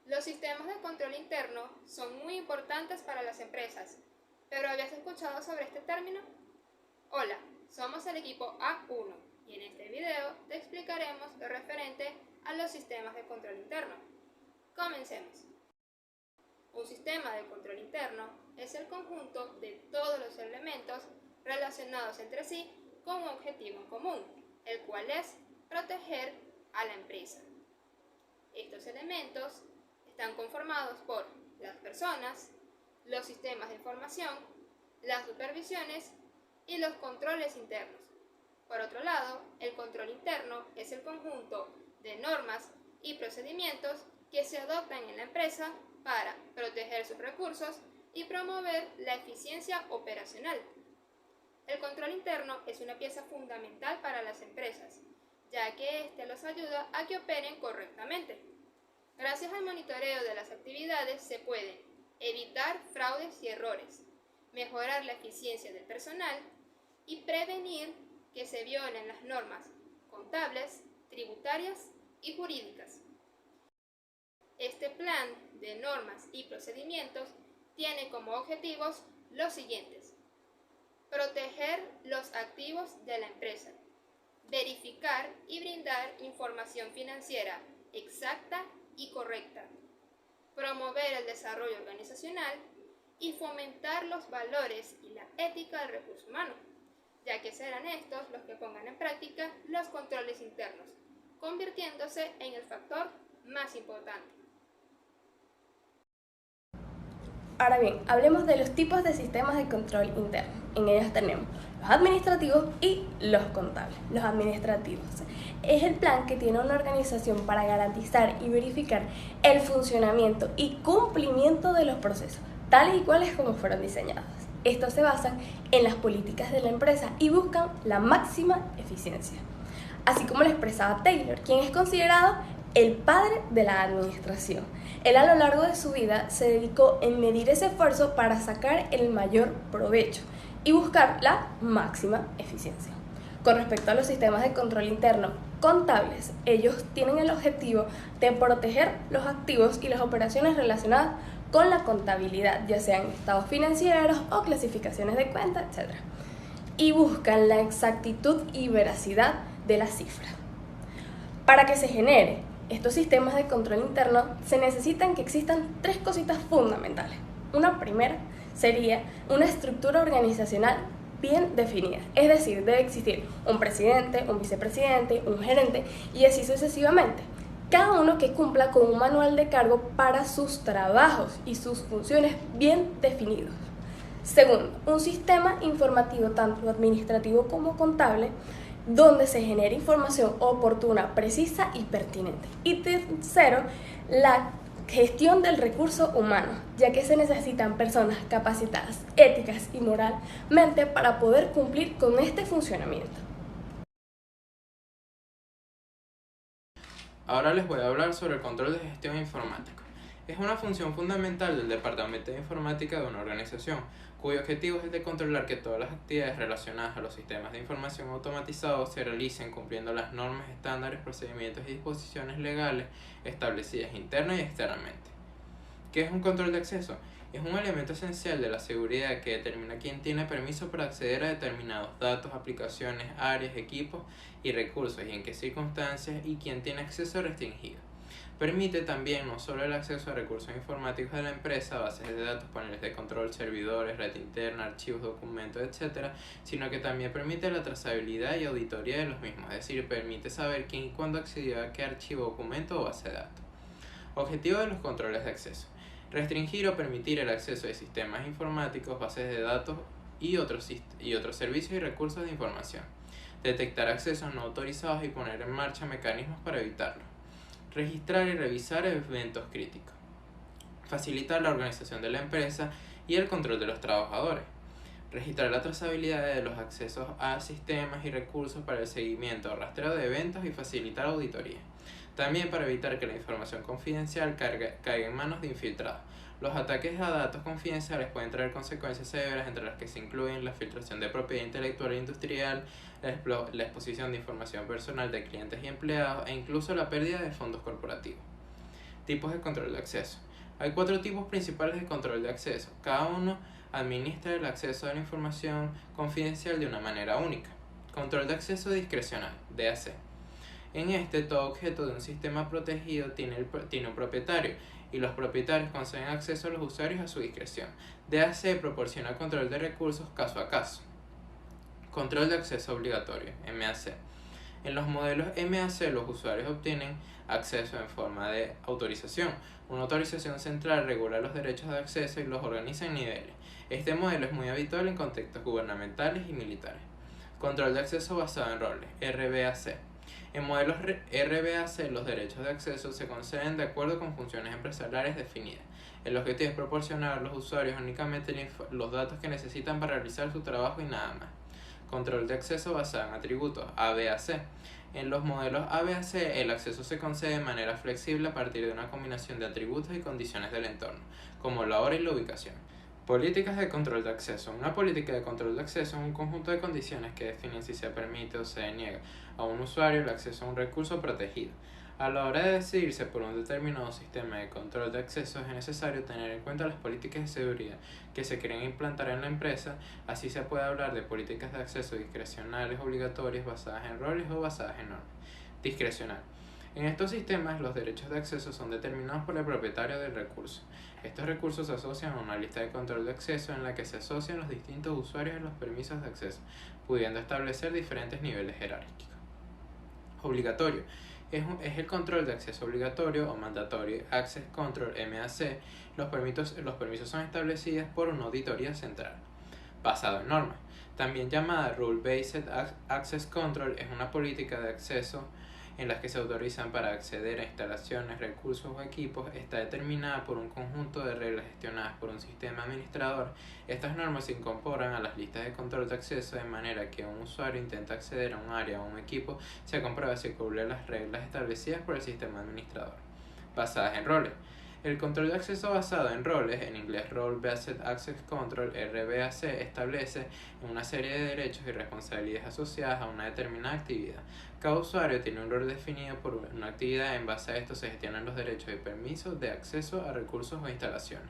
Los sistemas de control interno son muy importantes para las empresas, pero ¿habías escuchado sobre este término? Hola, somos el equipo A1 y en este video te explicaremos lo referente a los sistemas de control interno. Comencemos. Un sistema de control interno es el conjunto de todos los elementos relacionados entre sí con un objetivo en común, el cual es proteger a la empresa. Estos elementos están conformados por las personas, los sistemas de información, las supervisiones y los controles internos. Por otro lado, el control interno es el conjunto de normas y procedimientos que se adoptan en la empresa para proteger sus recursos y promover la eficiencia operacional. El control interno es una pieza fundamental para las empresas, ya que éste los ayuda a que operen correctamente. Gracias al monitoreo de las actividades se pueden evitar fraudes y errores, mejorar la eficiencia del personal y prevenir que se violen las normas contables, tributarias y jurídicas. Este plan de normas y procedimientos tiene como objetivos los siguientes: proteger los activos de la empresa, verificar y brindar información financiera exacta y correcta, promover el desarrollo organizacional y fomentar los valores y la ética del recurso humano, ya que serán estos los que pongan en práctica los controles internos, convirtiéndose en el factor más importante. Ahora bien, hablemos de los tipos de sistemas de control interno. En ellos tenemos los administrativos y los contables. Los administrativos es el plan que tiene una organización para garantizar y verificar el funcionamiento y cumplimiento de los procesos, tales y cuales como fueron diseñados. Estos se basan en las políticas de la empresa y buscan la máxima eficiencia. Así como lo expresaba Taylor, quien es considerado el padre de la administración. Él a lo largo de su vida se dedicó en medir ese esfuerzo para sacar el mayor provecho y buscar la máxima eficiencia. Con respecto a los sistemas de control interno contables, ellos tienen el objetivo de proteger los activos y las operaciones relacionadas con la contabilidad, ya sean estados financieros o clasificaciones de cuentas, etc. Y buscan la exactitud y veracidad de las cifras. Para que se genere estos sistemas de control interno se necesitan que existan tres cositas fundamentales. Una primera sería una estructura organizacional bien definida, es decir, debe existir un presidente, un vicepresidente, un gerente y así sucesivamente. Cada uno que cumpla con un manual de cargo para sus trabajos y sus funciones bien definidos. Segundo, un sistema informativo tanto administrativo como contable donde se genere información oportuna, precisa y pertinente. Y tercero, la gestión del recurso humano, ya que se necesitan personas capacitadas, éticas y moralmente para poder cumplir con este funcionamiento. Ahora les voy a hablar sobre el control de gestión informática. Es una función fundamental del Departamento de Informática de una organización, cuyo objetivo es el de controlar que todas las actividades relacionadas a los sistemas de información automatizados se realicen cumpliendo las normas, estándares, procedimientos y disposiciones legales establecidas interna y externamente. ¿Qué es un control de acceso? Es un elemento esencial de la seguridad que determina quién tiene permiso para acceder a determinados datos, aplicaciones, áreas, equipos y recursos y en qué circunstancias y quién tiene acceso restringido. Permite también no solo el acceso a recursos informáticos de la empresa, bases de datos, paneles de control, servidores, red interna, archivos, documentos, etc., sino que también permite la trazabilidad y auditoría de los mismos, es decir, permite saber quién y cuándo accedió a qué archivo, documento o base de datos. Objetivo de los controles de acceso: restringir o permitir el acceso de sistemas informáticos, bases de datos y otros servicios y recursos de información. Detectar accesos no autorizados y poner en marcha mecanismos para evitarlo. Registrar y revisar eventos críticos. Facilitar la organización de la empresa y el control de los trabajadores. Registrar la trazabilidad de los accesos a sistemas y recursos para el seguimiento o rastreo de eventos y facilitar auditoría. También para evitar que la información confidencial caiga en manos de infiltrados. Los ataques a datos confidenciales pueden traer consecuencias severas, entre las que se incluyen la filtración de propiedad intelectual e industrial, la exposición de información personal de clientes y empleados e incluso la pérdida de fondos corporativos. Tipos de control de acceso. Hay 4 tipos principales de control de acceso. Cada uno administra el acceso a la información confidencial de una manera única. Control de acceso discrecional, DAC. En este, todo objeto de un sistema protegido tiene un propietario y los propietarios conceden acceso a los usuarios a su discreción. DAC proporciona control de recursos caso a caso. Control de acceso obligatorio, MAC. En los modelos MAC, los usuarios obtienen acceso en forma de autorización. Una autorización central regula los derechos de acceso y los organiza en niveles. Este modelo es muy habitual en contextos gubernamentales y militares. Control de acceso basado en roles, RBAC. En modelos RBAC, los derechos de acceso se conceden de acuerdo con funciones empresariales definidas. El objetivo es proporcionar a los usuarios únicamente los datos que necesitan para realizar su trabajo y nada más. Control de acceso basado en atributos, ABAC. En los modelos ABAC, el acceso se concede de manera flexible a partir de una combinación de atributos y condiciones del entorno, como la hora y la ubicación. Políticas de control de acceso. Una política de control de acceso es un conjunto de condiciones que definen si se permite o se niega a un usuario el acceso a un recurso protegido. A la hora de decidirse por un determinado sistema de control de acceso es necesario tener en cuenta las políticas de seguridad que se quieren implantar en la empresa. Así se puede hablar de políticas de acceso discrecionales obligatorias basadas en roles o basadas en normas. Discrecional. En estos sistemas, los derechos de acceso son determinados por el propietario del recurso. Estos recursos se asocian a una lista de control de acceso en la que se asocian los distintos usuarios a los permisos de acceso, pudiendo establecer diferentes niveles jerárquicos. Obligatorio. Es el control de acceso obligatorio o mandatory access control, MAC. Los permisos son establecidos por una auditoría central. Basado en normas. También llamada Rule Based Access Control, es una política de acceso en las que se autorizan para acceder a instalaciones, recursos o equipos. Está determinada por un conjunto de reglas gestionadas por un sistema administrador. Estas normas se incorporan a las listas de control de acceso de manera que un usuario intenta acceder a un área o un equipo se comprueba si cubre las reglas establecidas por el sistema administrador. Basadas en roles. El control de acceso basado en roles, en inglés Role Based Access Control, RBAC, establece una serie de derechos y responsabilidades asociadas a una determinada actividad. Cada usuario tiene un rol definido por una actividad. En base a esto se gestionan los derechos y permisos de acceso a recursos o instalaciones.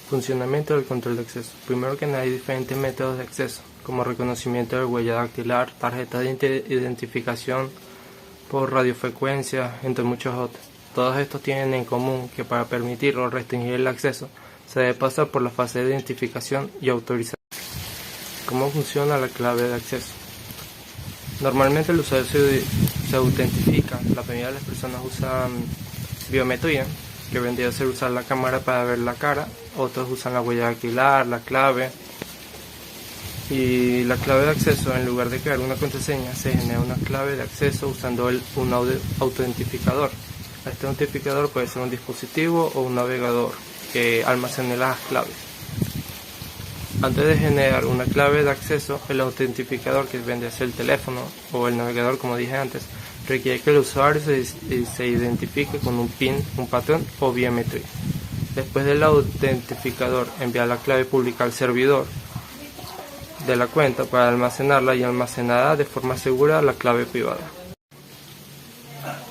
Funcionamiento del control de acceso. Primero que nada, hay diferentes métodos de acceso, como reconocimiento de huella dactilar, tarjetas de identificación por radiofrecuencia, entre muchos otros. Todos estos tienen en común que para permitir o restringir el acceso se debe pasar por la fase de identificación y autorización. ¿Cómo funciona la clave de acceso? Normalmente el usuario se autentifica. La mayoría de las personas usan biometría, que vendría a ser usar la cámara para ver la cara. Otros usan la huella dactilar, la clave. Y la clave de acceso, en lugar de crear una contraseña, se genera una clave de acceso usando un autentificador. Este autentificador puede ser un dispositivo o un navegador que almacene las claves. Antes de generar una clave de acceso, el autentificador, que vende a ser el teléfono o el navegador, como dije antes, requiere que el usuario se identifique con un PIN, un patrón o biometría. Después del autentificador, envía la clave pública al servidor de la cuenta para almacenarla y almacenará de forma segura la clave privada.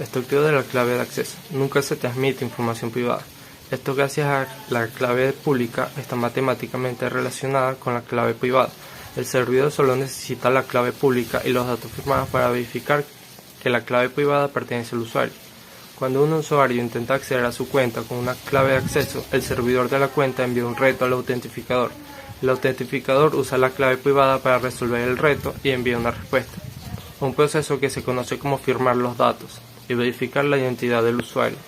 Estructura de la clave de acceso. Nunca se transmite información privada. Esto gracias a la clave pública está matemáticamente relacionada con la clave privada. El servidor solo necesita la clave pública y los datos firmados para verificar que la clave privada pertenece al usuario. Cuando un usuario intenta acceder a su cuenta con una clave de acceso, el servidor de la cuenta envía un reto al autentificador. El autentificador usa la clave privada para resolver el reto y envía una respuesta. Un proceso que se conoce como firmar los datos y verificar la identidad del usuario.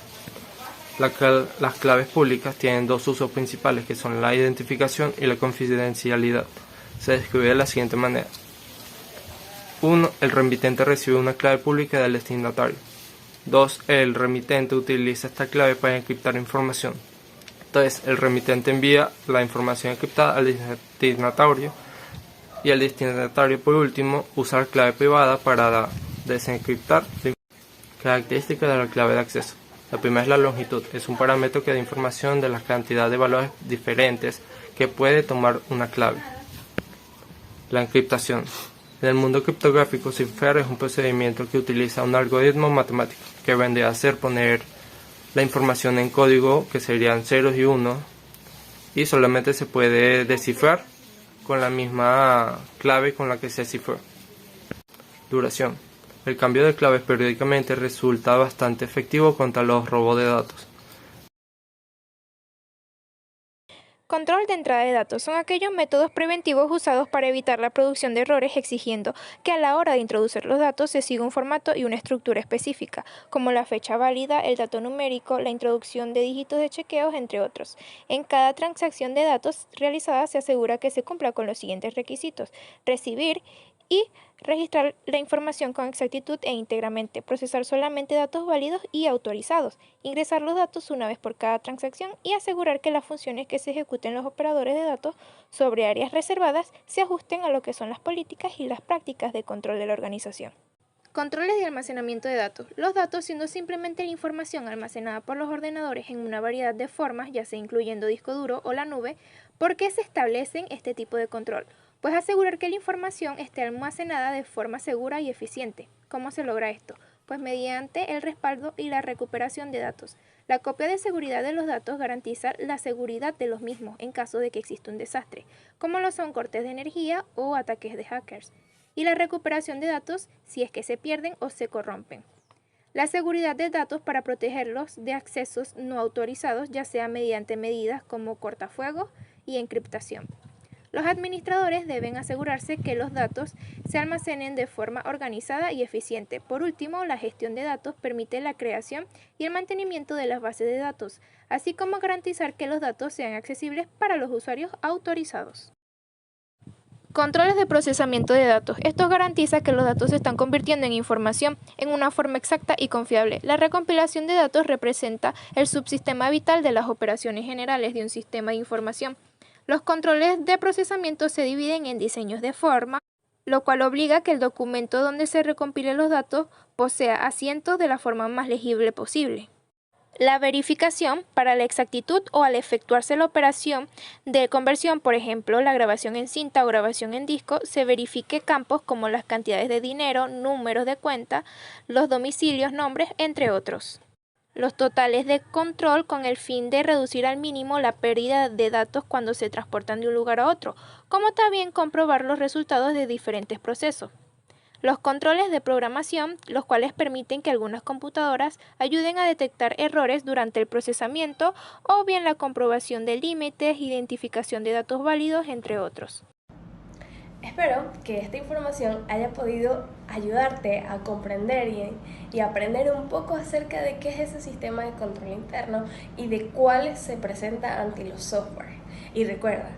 Las claves públicas tienen dos usos principales, que son la identificación y la confidencialidad. Se describe de la siguiente manera. 1. El remitente recibe una clave pública del destinatario. 2. El remitente utiliza esta clave para encriptar información. 3. El remitente envía la información encriptada al destinatario. Y el destinatario, por último, usa la clave privada para desencriptar. Características de la clave de acceso. La primera es la longitud. Es un parámetro que da información de la cantidad de valores diferentes que puede tomar una clave. La encriptación. En el mundo criptográfico, cifrar es un procedimiento que utiliza un algoritmo matemático, que vendría a ser poner la información en código, que serían ceros y unos, y solamente se puede descifrar con la misma clave con la que se cifró. Duración. El cambio de claves periódicamente resulta bastante efectivo contra los robos de datos. Control de entrada de datos son aquellos métodos preventivos usados para evitar la producción de errores, exigiendo que a la hora de introducir los datos se siga un formato y una estructura específica, como la fecha válida, el dato numérico, la introducción de dígitos de chequeos, entre otros. En cada transacción de datos realizada se asegura que se cumpla con los siguientes requisitos: recibir y registrar la información con exactitud e íntegramente, procesar solamente datos válidos y autorizados, ingresar los datos una vez por cada transacción y asegurar que las funciones que se ejecuten los operadores de datos sobre áreas reservadas se ajusten a lo que son las políticas y las prácticas de control de la organización. Controles de almacenamiento de datos. Los datos siendo simplemente la información almacenada por los ordenadores en una variedad de formas, ya sea incluyendo disco duro o la nube. ¿Por qué se establecen este tipo de control? Pues asegurar que la información esté almacenada de forma segura y eficiente. ¿Cómo se logra esto? Pues mediante el respaldo y la recuperación de datos. La copia de seguridad de los datos garantiza la seguridad de los mismos en caso de que exista un desastre, como lo son cortes de energía o ataques de hackers, y la recuperación de datos si es que se pierden o se corrompen. La seguridad de datos para protegerlos de accesos no autorizados, ya sea mediante medidas como cortafuegos y encriptación. Los administradores deben asegurarse que los datos se almacenen de forma organizada y eficiente. Por último, la gestión de datos permite la creación y el mantenimiento de las bases de datos, así como garantizar que los datos sean accesibles para los usuarios autorizados. Controles de procesamiento de datos. Esto garantiza que los datos se están convirtiendo en información en una forma exacta y confiable. La recompilación de datos representa el subsistema vital de las operaciones generales de un sistema de información. Los controles de procesamiento se dividen en diseños de forma, lo cual obliga a que el documento donde se recompilen los datos posea asientos de la forma más legible posible. La verificación para la exactitud o al efectuarse la operación de conversión, por ejemplo, la grabación en cinta o grabación en disco, se verifique campos como las cantidades de dinero, números de cuenta, los domicilios, nombres, entre otros. Los totales de control con el fin de reducir al mínimo la pérdida de datos cuando se transportan de un lugar a otro, como también comprobar los resultados de diferentes procesos. Los controles de programación, los cuales permiten que algunas computadoras ayuden a detectar errores durante el procesamiento o bien la comprobación de límites, identificación de datos válidos, entre otros. Espero que esta información haya podido ayudarte a comprender y aprender un poco acerca de qué es ese sistema de control interno y de cuáles se presenta ante los software. Y recuerda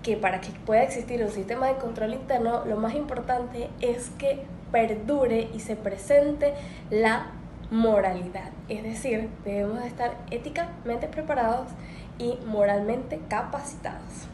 que para que pueda existir un sistema de control interno, lo más importante es que perdure y se presente la moralidad. Es decir, debemos de estar éticamente preparados y moralmente capacitados.